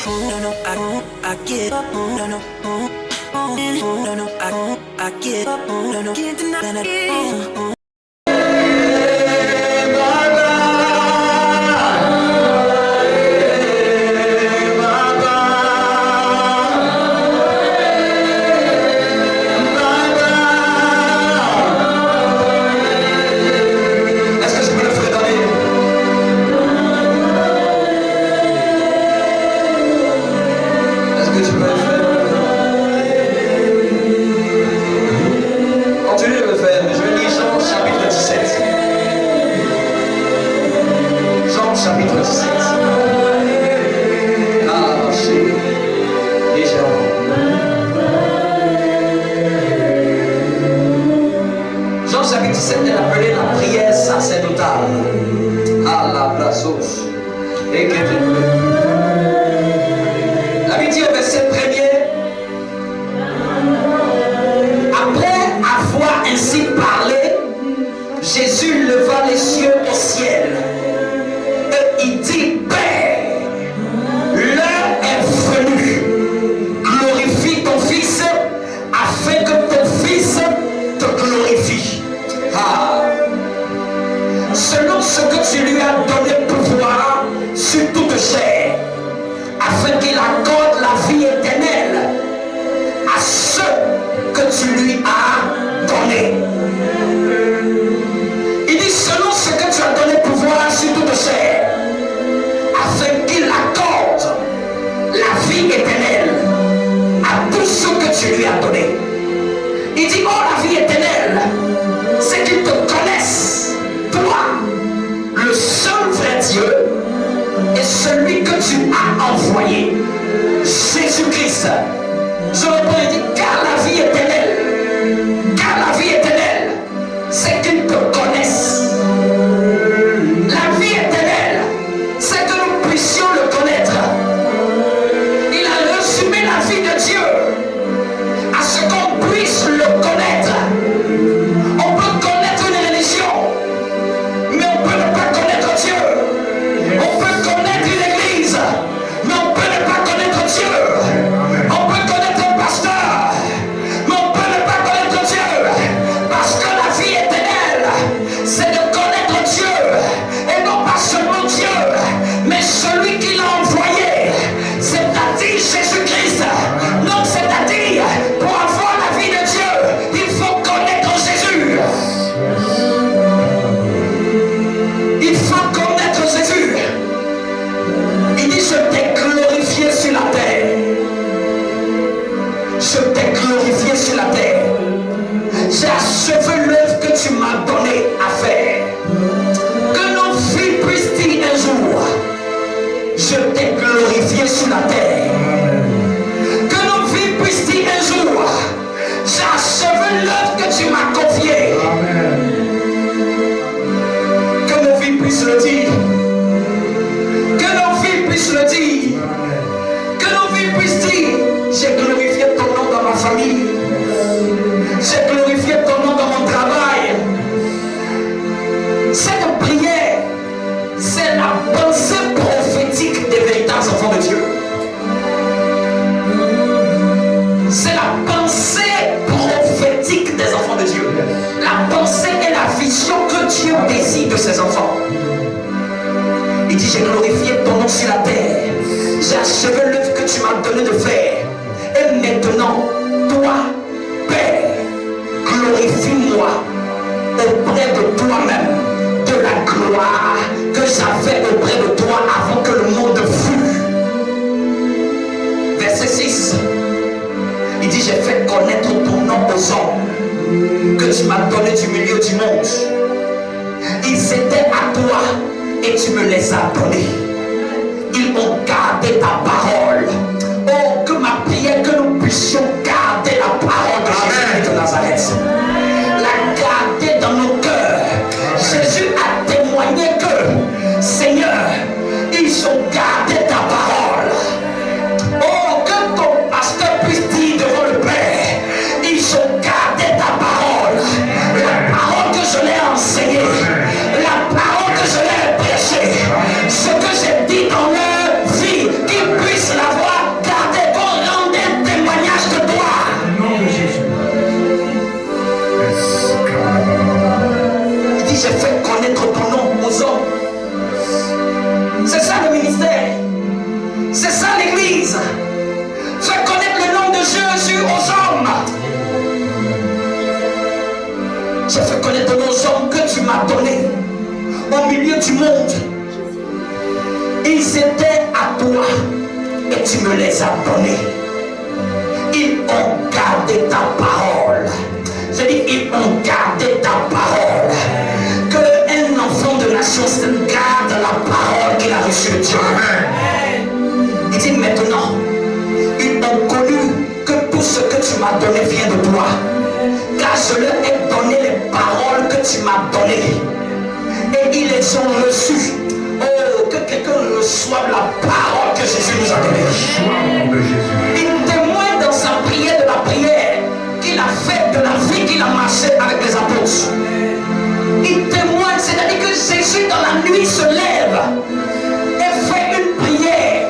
no, no, I get up, no, no, no, no, I get up, no, no, can't deny it. Ce que j'ai dit dans leur vie, qu'ils puissent tu me les as donnés. Ils ont gardé ta parole. Je dis, ils ont gardé ta parole. Qu'un enfant de nation garde la parole qu'il a reçue de Dieu. Il dit maintenant, ils ont connu que tout ce que tu m'as donné vient de toi. Car je leur ai donné les paroles que tu m'as données. Et ils les ont reçues. Oh, que quelqu'un reçoive la parole que Jésus nous a donnée. Il témoigne dans sa prière de la prière qu'il a fait de la vie qu'il a marché avec les apôtres. Il témoigne, c'est-à-dire que Jésus dans la nuit se lève et fait une prière.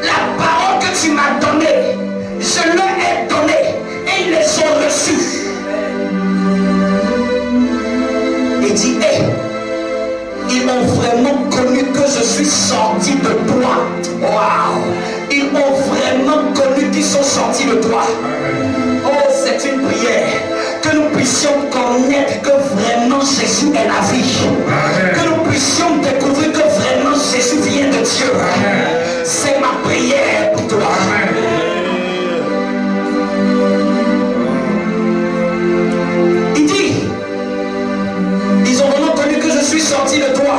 La parole que tu m'as donnée, je leur ai donnée et ils les ont reçues. Il dit, hey, ils ont vraiment connu que je suis sorti de toi. Waouh! Ils ont vraiment connu qu'ils sont sortis de toi. Oh, c'est une prière. Que nous puissions connaître que vraiment Jésus est la vie. Que nous puissions découvrir que vraiment Jésus vient de Dieu. C'est ma prière pour toi. Il dit, ils ont vraiment connu que je suis sorti de toi.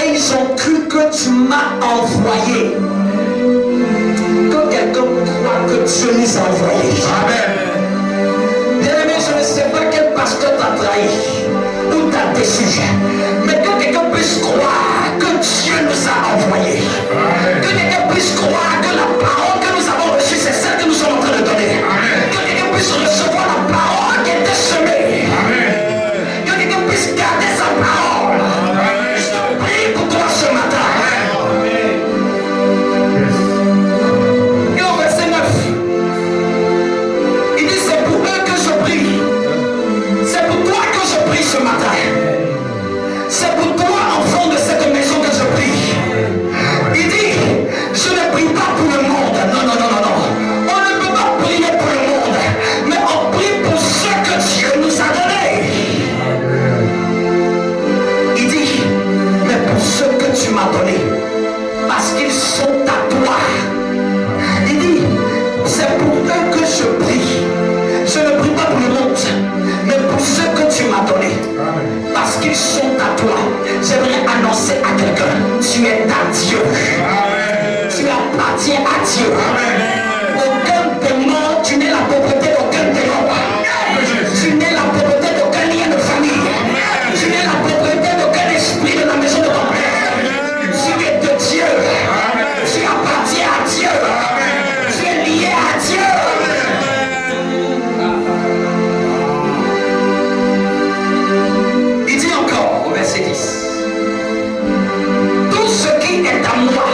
Et ils ont cru que tu m'as envoyé. Que quelqu'un croit que Dieu nous a envoyés. Amen. Bien-aimé, je ne sais pas quel pasteur t'a trahi ou t'a déçu. Mais que quelqu'un puisse croire que Dieu nous a envoyés. Amen. Que quelqu'un puisse croire que la parole que nous avons reçue, c'est celle que nous sommes en train de donner. Amen. Que quelqu'un puisse recevoir la parole qui était semée. Amen. Que quelqu'un puisse garder sa parole. Amen. Je te prie pour toi ce matin. Amen. Et au verset 9, il dit, c'est pour eux que je prie. C'est pour toi que je prie ce matin. C'est pour toi, enfant de cette maison, que je prie. Il dit, je ne prie pas pour le monde. Non, non, non, non, non. On ne peut pas prier pour le monde, mais on prie pour ce que Dieu nous a donné. Il dit, mais pour ce que tu m'as donné, parce qu'ils sont à toi. Il dit, c'est pour eux que je prie. Je ne prie pas pour le monde, mais pour ce que tu m'as donné, parce qu'ils sont à toi. J'aimerais annoncer à quelqu'un, tu es à Dieu. Tu appartiens à Dieu. Aucun démon, tu n'es la propriété d'aucun démon. Tu n'es la propriété d'aucun lien de famille. Tu n'es la propriété d'aucun esprit de la maison de ton père. Tu es de Dieu. Tu appartiens à Dieu. Tu es lié à Dieu. Il dit encore au verset 10, tout ce qui est à moi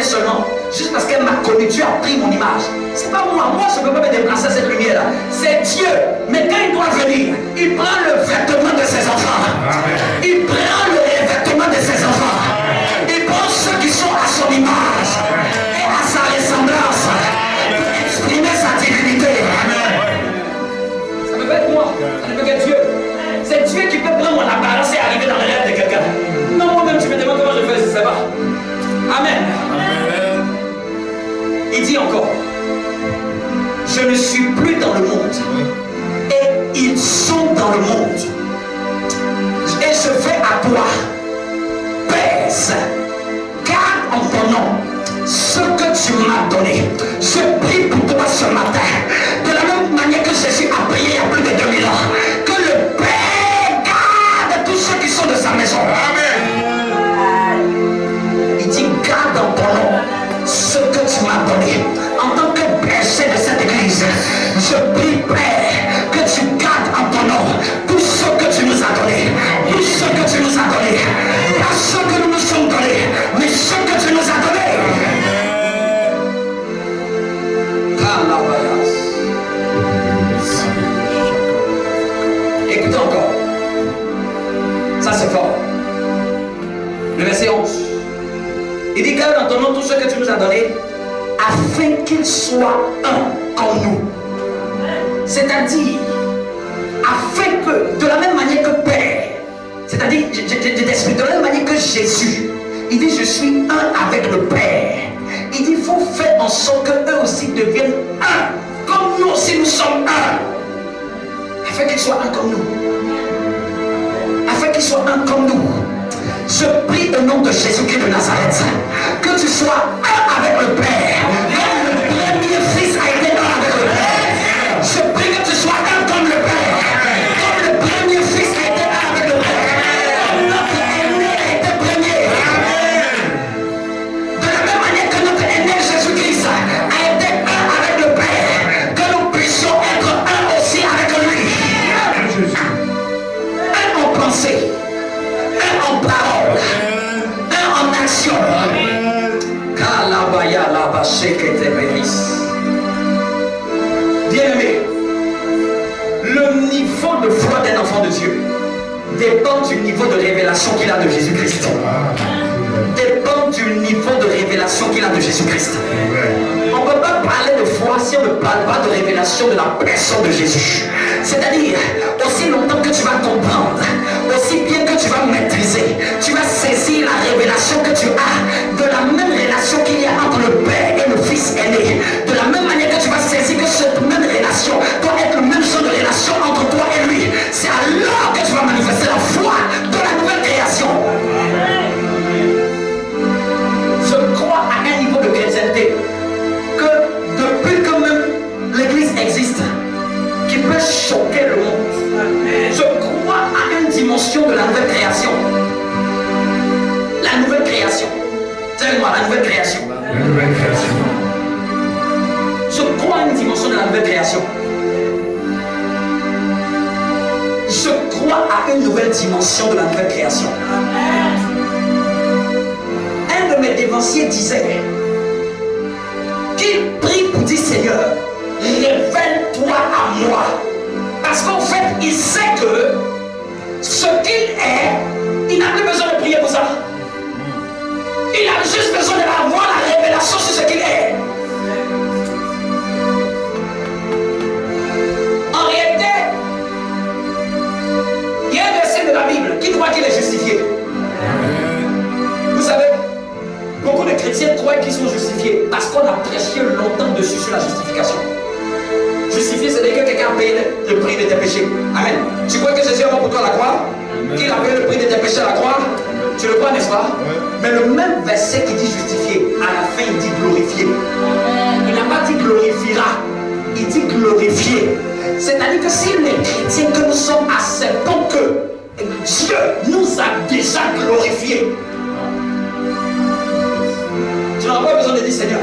seulement, juste parce qu'elle m'a connu, Dieu a pris mon image. C'est pas moi, je ne peux pas me déplacer à cette lumière-là. C'est Dieu. Mais quand il doit venir, il prend le vêtement de ses enfants. Il prend le vêtement de ses enfants. Il prend ceux qui sont à son image et à sa ressemblance pour exprimer sa divinité. Ça ne peut pas être moi, ça ne peut qu'être Dieu. C'est Dieu qui peut prendre mon apparence et arriver dans le rêve de quelqu'un. Non, moi-même, tu me demandes comment je fais, je ne sais pas. Amen. Il dit encore, je ne suis plus dans le monde et ils sont dans le monde. Et je fais à toi, pèse, garde en ton nom ce que tu m'as donné. Je prie pour toi ce matin, de la même manière que Jésus a prié il y a plus de 2000 ans, que le Père garde tous ceux qui sont de sa maison. Amen. Il dit, garde en ton nom ce que tu m'as donné. En tant que berger de cette église, je prie, Père, que tu gardes en ton nom tout ce que tu nous as donné. Tout ce que tu nous as donné. Pas ce que nous nous sommes donnés, mais ce que tu nous as donné. Écoutez encore. Ça c'est fort. Le verset 11. Il dit, garde en ton nom tout ce que tu nous as donné, afin qu'il soit un comme nous. C'est-à-dire, afin que, de la même manière que Père, c'est-à-dire, de la même manière que Jésus, il dit, je suis un avec le Père. Il dit, il faut faire en sorte qu'eux aussi deviennent un, comme nous aussi nous sommes un. Afin qu'ils soient un comme nous. Afin qu'ils soient un comme nous. Je prie au nom de Jésus-Christ de Nazareth, que tu sois un avec le Père. Comme le premier fils a été un avec le Père. Je prie que tu sois un comme le Père. Comme le premier fils a été un avec le Père. Notre aîné a été premier. De la même manière que notre aîné Jésus-Christ a été un avec le Père, que nous puissions être un aussi avec lui. Un en pensée, un en parole, un en action. Bien-aimé, le niveau de foi d'un enfant de Dieu dépend du niveau de révélation qu'il a de Jésus-Christ. Dépend du niveau de révélation qu'il a de Jésus-Christ. On ne peut pas parler de foi si on ne parle pas de révélation de la personne de Jésus. C'est-à-dire, aussi longtemps que tu vas comprendre, aussi bien que tu vas maîtriser, tu vas saisir la révélation que tu as de la même relation qu'il y a entre le Père et le Fils aîné. De la même manière que tu vas saisir que cette même relation doit être le même genre de relation entre toi et lui. C'est alors que tu vas manifester la foi de la nouvelle création. Je crois à un niveau de chrétienté que depuis que même l'église existe, qui peut choquer le monde. Je crois à une dimension de la nouvelle création. La nouvelle création. Dis-moi, la nouvelle création. La nouvelle création. Je crois à une dimension de la nouvelle création. Je crois à une nouvelle dimension de la nouvelle création. Un de mes dévanciers disait qu'il prie pour dire, Seigneur, révèle-toi à moi. Parce qu'en fait, il sait que ce qu'il est, il n'a plus besoin de prier pour ça. Il a juste besoin d'avoir la révélation sur ce qu'il est. En réalité, il y a un verset de la Bible qui croit qu'il est justifié. Vous savez, beaucoup de chrétiens croient qu'ils sont justifiés parce qu'on a prêché longtemps dessus sur la justification. Justifié, c'est que quelqu'un a payé le prix de tes péchés. Amen. Tu crois que Jésus est mort pour toi à la croix? Qu'il a payé le prix de tes péchés à la croix? Tu le crois, n'est-ce pas? Mais le même verset qui dit justifié, à la fin il dit glorifié. Il n'a pas dit glorifiera, il dit glorifié. C'est-à-dire que si les chrétiens que nous sommes acceptons que Dieu nous a déjà glorifiés, tu n'auras pas besoin de dire Seigneur.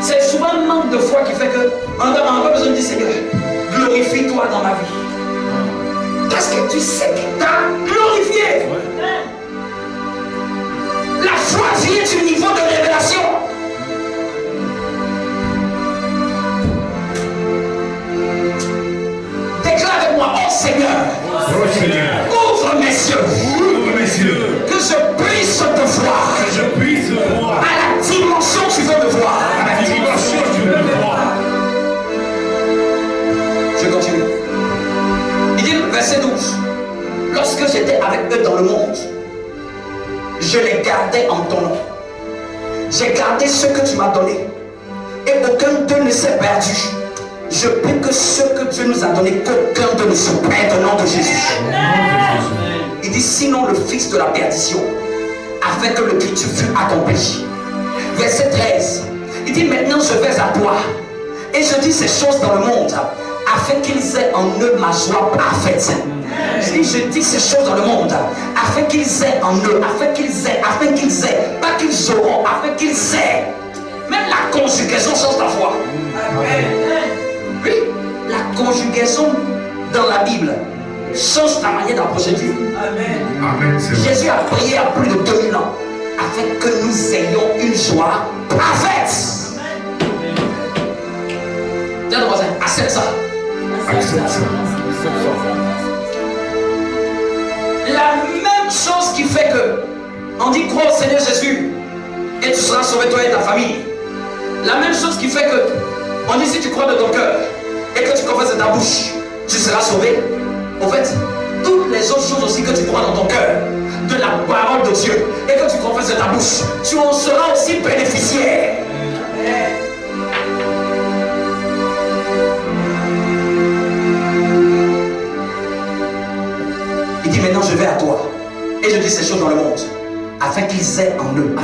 C'est souvent un manque de foi qui fait qu'on n'a pas besoin de dire Seigneur, glorifie-toi dans ma vie. Parce que tu sais qu'il t'a glorifié. La foi vient du niveau de révélation J'ai gardé ce que tu m'as donné. Et aucun d'eux ne s'est perdu. Je prie que ce que Dieu nous a donné, qu'aucun d'eux ne se perde au nom de Jésus. Il dit, sinon le fils de la perdition, afin que l'écriture fût accomplie. Verset 13. Il dit, maintenant je vais à toi. Et je dis ces choses dans le monde, afin qu'ils aient en eux ma joie parfaite. Je dis ces choses dans le monde, afin qu'ils aient en eux, afin qu'ils aient, pas qu'ils auront, afin qu'ils aient. Même la conjugaison change ta foi. Oui, la conjugaison dans la Bible change ta manière d'approcher Dieu. Amen. Jésus a prié il y a plus de 2000 ans, afin que nous ayons une joie parfaite. Tiens ton voisin, accepte ça. Accepte ça. La même chose qui fait que on dit crois au Seigneur Jésus et tu seras sauvé toi et ta famille. La même chose qui fait que on dit si tu crois de ton cœur et que tu confesses de ta bouche, tu seras sauvé. En fait, toutes les autres choses aussi que tu crois dans ton cœur, de la parole de Dieu et que tu confesses de ta bouche, tu en seras aussi bénéficiaire. Il dit maintenant je vais à toi et je dis ces choses dans le monde afin qu'ils aient en eux,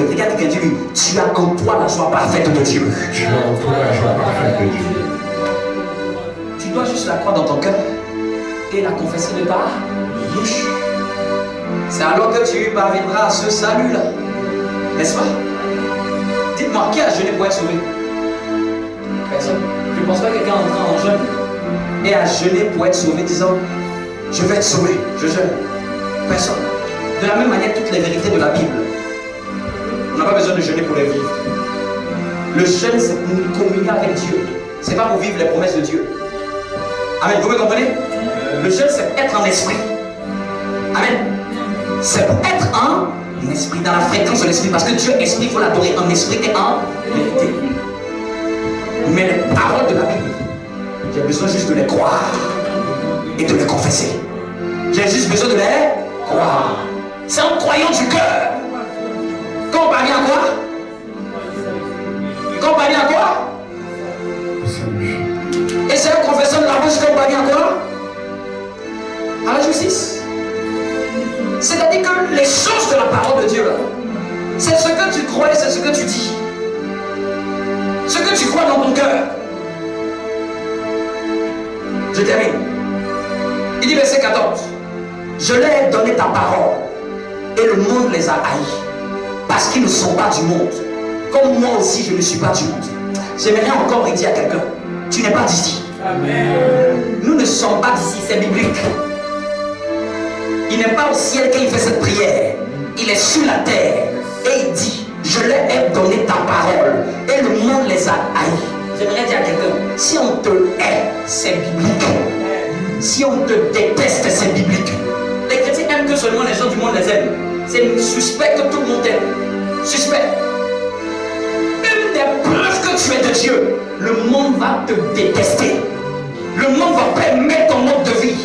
Regarde quelqu'un dit lui, tu as en toi la joie parfaite de Dieu. Tu as en toi la joie parfaite de Dieu. Tu dois juste la croire dans ton cœur et la confesser de ta bouche. C'est alors que tu parviendras à ce salut là, n'est-ce pas? Dites-moi, qui a jeûné pour être sauvé? Personne. Je ne pense pas que quelqu'un entrant en jeûne et a jeûné pour être sauvé disant je vais être sauvé, je jeûne. Personne. De la même manière, toutes les vérités de la Bible, on n'a pas besoin de jeûner pour les vivre. Le jeûne, c'est pour nous communier avec Dieu. C'est pas pour vivre les promesses de Dieu. Amen. Vous me comprenez? Le jeûne, c'est être en esprit. Amen. C'est pour être en esprit, dans la fréquence de l'esprit. Parce que Dieu, esprit, il faut l'adorer en esprit et en vérité. Mais les paroles de la Bible, j'ai besoin juste de les croire et de les confesser. J'ai juste besoin de les croire. C'est en croyant du cœur. Quand on parvient à quoi? Quand on parvient à quoi? Et c'est en confessant de la bouche qu'on parvient à quoi? À la justice. C'est-à-dire que les choses de la parole de Dieu, c'est ce que tu crois et c'est ce que tu dis. Ce que tu crois dans ton cœur. Je termine. Il dit verset 14. Je leur ai donné ta parole et le monde les a haïs parce qu'ils ne sont pas du monde. Comme moi aussi je ne suis pas du monde. J'aimerais encore dire à quelqu'un, tu n'es pas d'ici. Nous ne sommes pas d'ici, c'est biblique. Il n'est pas au ciel qu'il fait cette prière. Il est sur la terre et il dit, je leur ai donné ta parole et le monde les a haïs. J'aimerais dire à quelqu'un, si on te hait, c'est biblique. Si on te déteste, c'est biblique. Les chrétiens aiment que seulement les gens du monde les aiment. C'est suspect que tout le monde t'aime. Suspect. Une des preuves que tu es de Dieu, le monde va te détester. Le monde va pas aimer ton mode de vie.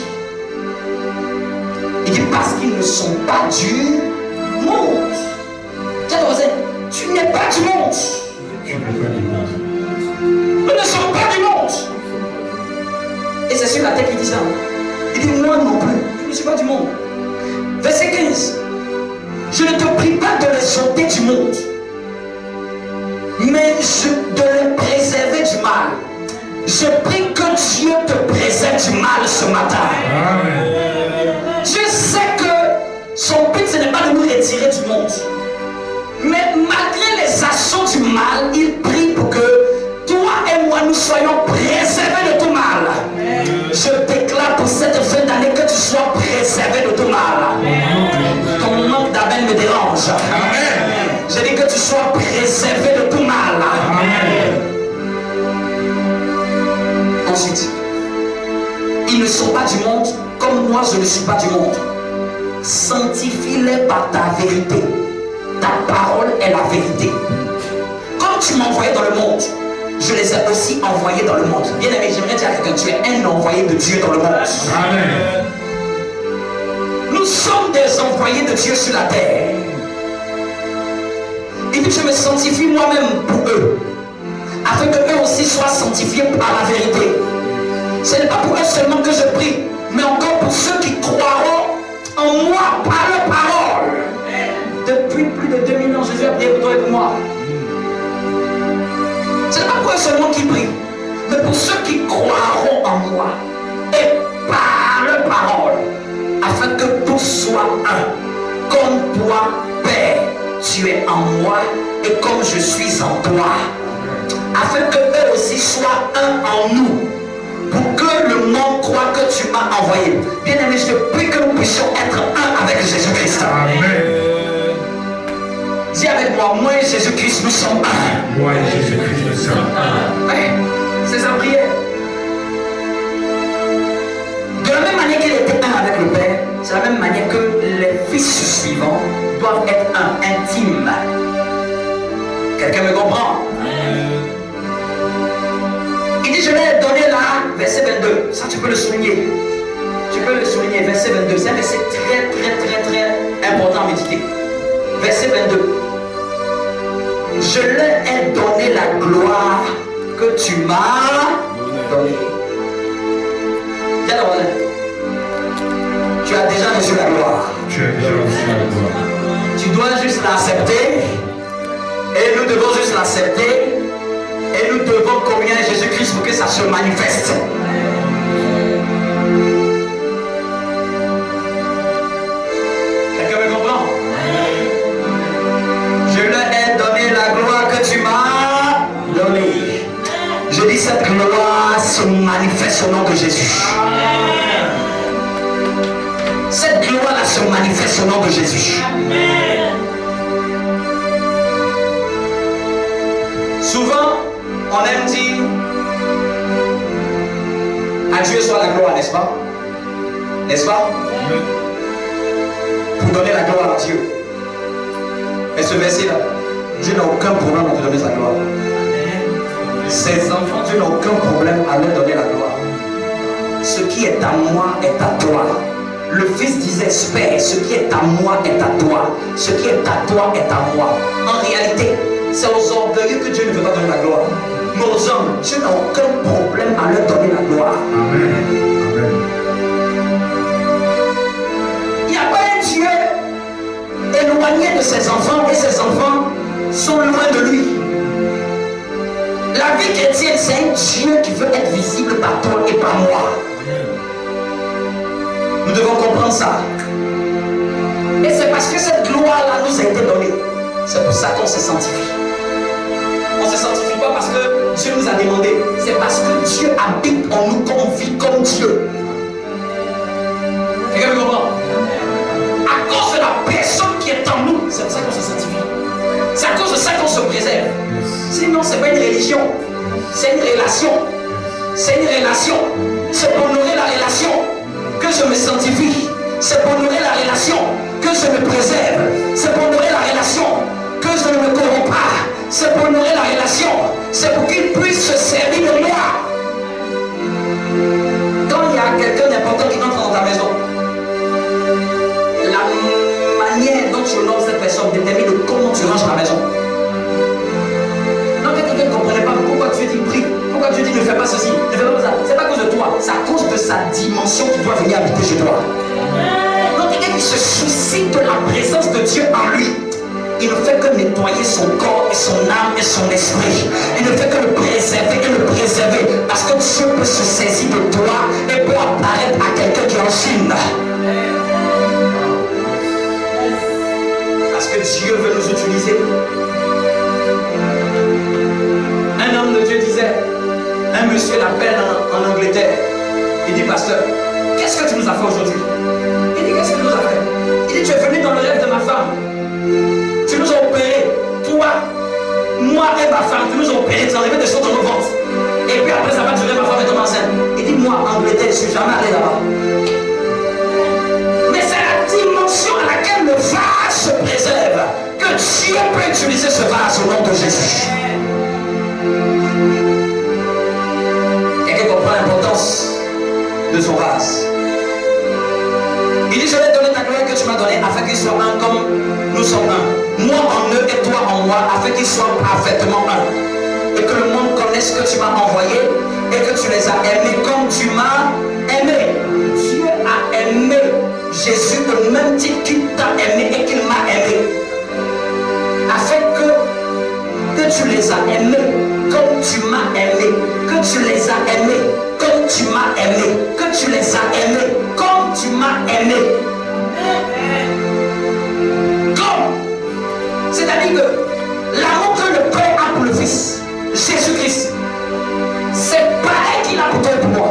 Il dit parce qu'ils ne sont pas du monde. Tu n'es pas du monde. Tu n'es pas du monde. Nous ne sommes pas du monde. Et c'est sur la tête qu'il dit ça. Il dit moi non plus, je ne suis pas du monde. Verset 15. Je ne te prie pas de les ôter du monde, mais de les préserver du mal. Je prie que Dieu te préserve du mal ce matin. Amen. Dieu sait que son but ce n'est pas de nous retirer du monde. Mais malgré les assauts du mal, il prie pour que toi et moi nous soyons préservés de tout mal. Je déclare pour cette fin d'année que tu sois préservé de tout mal. Ton manque d'appel me dérange. Amen. Je dis que tu sois préservé de tout mal. Amen. Ensuite, ils ne sont pas du monde comme moi je ne suis pas du monde. Sanctifie-les par ta vérité. Ta parole est la vérité. Comme tu m'as envoyé dans le monde, je les ai aussi envoyés dans le monde. Bien aimé, j'aimerais dire à quelqu'un, tu es un envoyé de Dieu dans le monde. Amen. Nous sommes des envoyés de Dieu sur la terre. Il dit, je me sanctifie moi-même pour eux, afin que eux aussi soient sanctifiés par la vérité. Ce n'est pas pour eux seulement que je prie, mais encore pour ceux qui croiront en moi par leur parole. Depuis plus de 2000 ans, Jésus a prié pour toi et pour moi. Ce n'est pas pour eux seulement qui prient, mais pour ceux qui croiront en moi et par leur parole, afin que tous soient un. Comme toi, Père, tu es en moi et comme je suis en toi, afin que eux aussi soient un en nous, pour que le monde croit que tu m'as envoyé. Bien-aimé, je prie que nous puissions être un avec Jésus-Christ. Amen. Dis avec moi, moi et Jésus-Christ, nous sommes un. Moi et Jésus-Christ, nous sommes un. Ouais, c'est sa prière. De la même manière qu'il était un avec le Père, c'est la même manière que les fils suivants doivent être un, intime. Quelqu'un me comprend? Il dit, je l'ai donné là, verset 22. Ça, tu peux le souligner. Tu peux le souligner, verset 22. C'est un verset très important à méditer. Verset 22. Je leur ai donné la gloire que tu m'as donnée. Viens dans tu as déjà reçu la gloire. Tu as déjà reçu la gloire. Tu dois juste l'accepter. Et nous devons juste l'accepter. Et nous devons communier à Jésus-Christ pour que ça se manifeste. Quelqu'un me comprend? Je leur ai donné la gloire que tu m'as donnée. Je dis cette gloire se manifeste au nom de Jésus. Cette gloire-là se manifeste au nom de Jésus. Souvent, on aime dire à Dieu soit la gloire, n'est-ce pas? N'est-ce pas? Pour donner la gloire à Dieu. Et ce verset-là, Dieu n'a aucun problème à te donner sa gloire. Ses enfants, Dieu n'a aucun problème à leur donner la gloire. Ce qui est à moi est à toi. Le Fils disait, Père, ce qui est à moi est à toi. Ce qui est à toi est à moi. En réalité, c'est aux orgueilleux que Dieu ne veut pas donner la gloire. Mais aux hommes, Dieu n'a aucun problème à leur donner la gloire. Amen. Amen. Il n'y a pas un Dieu éloigné de ses enfants et ses enfants sont loin de lui. La vie chrétienne, c'est un Dieu qui veut être visible par toi et par moi. Nous devons comprendre ça. Et c'est parce que cette gloire-là nous a été donnée. C'est pour ça qu'on se sanctifie. On ne se sanctifie pas parce que Dieu nous a demandé. C'est parce que Dieu habite en nous, qu'on vit comme Dieu. Quelqu'un me comprend? À cause de la personne qui est en nous, c'est pour ça qu'on se sanctifie. C'est à cause de ça qu'on se préserve. Sinon, ce n'est pas une religion. C'est une relation. C'est une relation. C'est pour honorer la relation que je me sanctifie. C'est pour honorer la relation que je me préserve. C'est pour honorer la relation que je ne me corromps pas. C'est pour honorer la relation. C'est pour qu'il puisse se servir de moi. Quand il y a quelqu'un d'important qui entre dans ta maison, la manière dont tu honores cette personne détermine de comment tu ranges la maison. Donc quelqu'un ne comprenait pas pourquoi Dieu dit prie, pourquoi Dieu dit ne fais pas ceci, ne fais pas ça. C'est pas à cause de toi, c'est à cause de sa dimension qui doit venir habiter chez toi. Donc quelqu'un qui se soucie de la présence de Dieu en lui, il ne fait que nettoyer son corps et son âme et son esprit. Il ne fait que le préserver et le préserver. Parce que Dieu peut se saisir de toi et peut apparaître à quelqu'un qui est en Chine. Parce que Dieu veut nous utiliser. Un homme de Dieu disait, un monsieur l'appelle en Angleterre. Il dit, pasteur, qu'est-ce que tu nous as fait aujourd'hui? Il dit, qu'est-ce que tu nous as fait? Il dit, tu es venu dans le rêve de ma femme. Tu nous as opérés, toi, moi et ma femme, tu nous as opérés, tu as enlevé des choses dans nos ventres. Et puis après, ça va durer, ma femme est tombée enceinte. Il dit, moi, en Angleterre, je ne suis jamais allé là-bas. Mais c'est la dimension à laquelle le vase se préserve que Dieu peut utiliser ce vase au nom de Jésus. Quelqu'un comprend l'importance de son vase. Il dit, je vais donner ta gloire que tu m'as donnée afin qu'ils soient un comme nous sommes un. moi en eux et toi en moi, afin qu'ils soient parfaitement un. Et que le monde connaisse que tu m'as envoyé et que tu les as aimés comme tu m'as aimé. Dieu a aimé Jésus au même titre qu'il t'a aimé et qu'il m'a aimé. Afin que tu les as aimés comme tu m'as aimé. Que tu les as aimés comme tu m'as aimé. Que tu les as aimés comme tu m'as aimé. Comme. C'est-à-dire que l'amour que le Père a pour le Fils, Jésus-Christ, c'est pareil qu'il a pour toi et pour moi.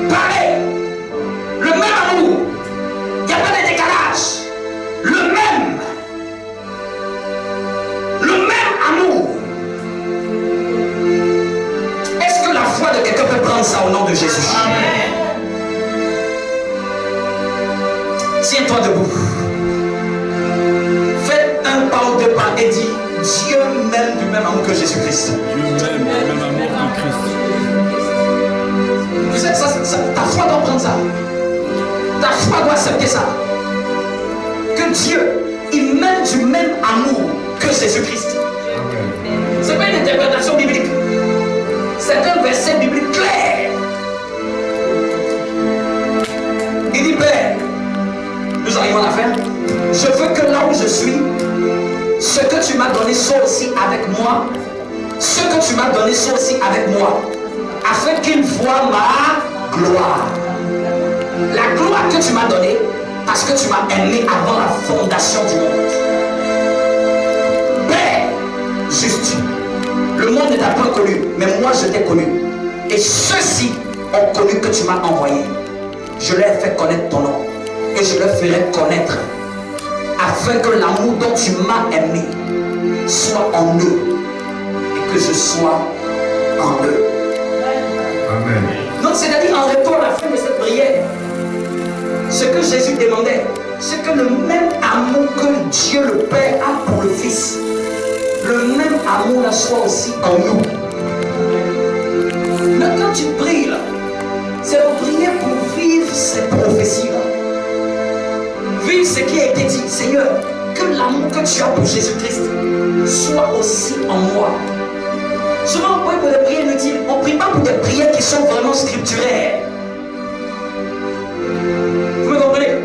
Pareil. Le même amour. Il n'y a pas de décalage. Le même. Le même amour. Est-ce que la foi de quelqu'un peut prendre ça au nom de Jésus? Amen. Tiens-toi debout. Fais un pas ou deux pas et dis: Dieu m'aime du même amour que Jésus-Christ. Dieu m'aime du même amour que Christ. Vous savez, ta foi doit prendre ça. Ta foi doit accepter ça. Que Dieu, il m'aime du même amour que Jésus-Christ. Ce n'est pas une interprétation biblique. C'est un verset biblique clair. Il dit: Père, nous arrivons à la fin. Je veux que là où je suis, ce que tu m'as donné soit aussi avec moi. Ce que tu m'as donné soit aussi avec moi. Afin qu'il voie ma gloire. La gloire que tu m'as donnée, parce que tu m'as aimé avant la fondation du monde. Père, juste, le monde ne t'a pas connu, mais moi je t'ai connu. Et ceux-ci ont connu que tu m'as envoyé. Je leur ai fait connaître ton nom. Et je leur ferai connaître, afin que l'amour dont tu m'as aimé soit en eux. Et que je sois en eux. Amen. Donc c'est-à-dire en retour à la fin de cette prière, ce que Jésus demandait, c'est que le même amour que Dieu le Père a pour le Fils, le même amour là soit aussi en nous. Mais quand tu pries là, c'est pour prier pour vivre ces prophéties là. Vivre ce qui a été dit. Seigneur, que l'amour que tu as pour Jésus-Christ soit aussi en moi. Souvent on prie pour des prières inutiles. On ne prie pas pour des prières qui sont vraiment scripturaires. Vous me comprenez?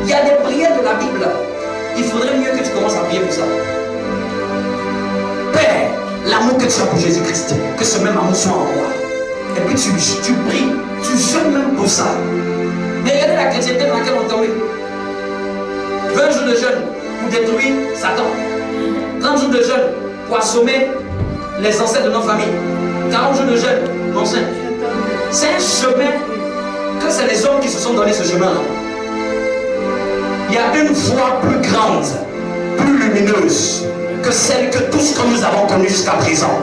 Il y a des prières de la Bible. Il faudrait mieux que tu commences à prier pour ça. Père, l'amour que tu as pour Jésus-Christ, que ce même amour soit en moi. Et puis tu pries, tu jeûnes même pour ça. Mais regardez la chrétienté dans laquelle on est tombé. 20 jours de jeûne pour détruire Satan. 30 jours de jeûne pour assommer les ancêtres de nos familles. 40 jours de jeûne, mon Saint. C'est un chemin que c'est les hommes qui se sont donné ce chemin-là. Il y a une voie plus grande, plus lumineuse que celle que tous que nous avons connue jusqu'à présent.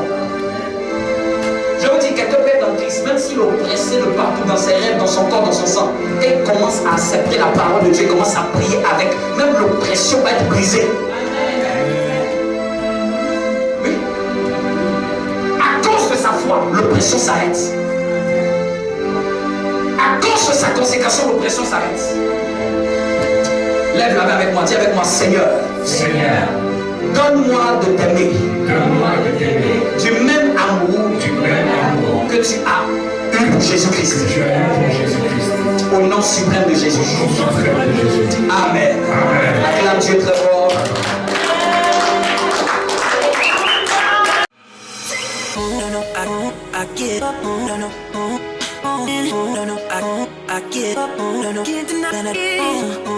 Je vous dis, quelqu'un peut être en Christ, même s'il est oppressé de partout, dans ses rêves, dans son corps, dans son sang, et commence à accepter la parole de Dieu, commence à prier avec, même l'oppression va être brisée. Oui. À cause de sa foi, l'oppression s'arrête. À cause de sa consécration, l'oppression s'arrête. Lève la main avec moi, dis avec moi: Seigneur, Seigneur, donne-moi de t'aimer. donne-moi de t'aimer Du même amour du même amour que tu as eu pour Jésus-Christ. que tu as eu pour Jésus-Christ. Au nom suprême de Jésus. Au nom suprême de Jésus. Amen. Amen. Acclame Dieu très fort. No, no, I give up. No, no, I give up. No, no, can't deny.